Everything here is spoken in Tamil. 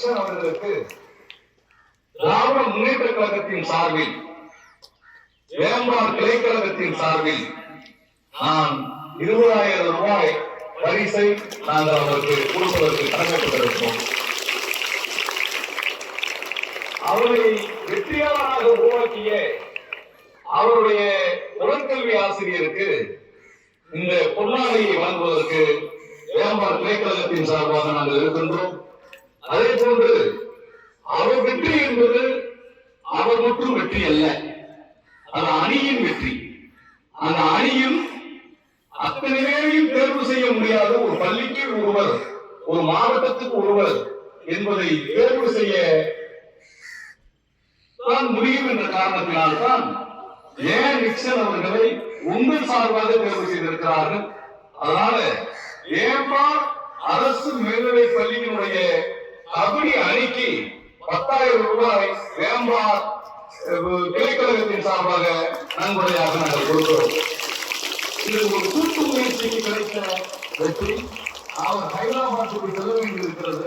நிக்சன் அவர்களுக்கு திராவிட முன்னேற்ற கழகத்தின் சார்பில், வேம்பார் கிளைக்கழகத்தின் சார்பில் நான் 20,000 ரூபாய் பரிசை நாங்கள் அவருக்கு கொடுப்பதற்கு கடமைப்பட்டிருக்கிறோம். அவரை வெற்றியாளராக உருவாக்கிய அவருடைய உடற்கல்வி ஆசிரியருக்கு இந்த பொன்னாடையை வழங்குவதற்கு வேம்பார் கிளைக்கழகத்தின் சார்பாக நாங்கள் இருக்கின்றோம். அதே போன்று அவர் வெற்றி என்பது அவர் மட்டும் வெற்றி அல்ல, அது அணியின் வெற்றி. அந்த அணியும் அத்தனை பேரையும் தேர்வு செய்ய முடியாத ஒரு பள்ளிக்கு ஒருவர், ஒரு மாவட்டத்துக்கு ஒருவர் என்பதை தேர்வு செய்ய தான் முடியும் என்ற காரணத்தினால்தான் ஏன் நிக்சன் அவர்களை உங்கள் சார்பாக தேர்வு செய்திருக்கிறார்கள். அதனால வேம்பார் அரசு மேல்நிலைப் பள்ளியினுடைய கபடி அணிக்கு 10,000 ரூபாய் வேம்பார் கிளைக்கழகத்தின் சார்பாக நன்கொடையாக நாங்கள் கொடுக்கிறோம். இது ஒரு கூட்டு முயற்சிக்கு கிடைத்த வெற்றி. அவர் ஹைதராபாத்துக்கு செல்ல வேண்டியிருக்கிறது.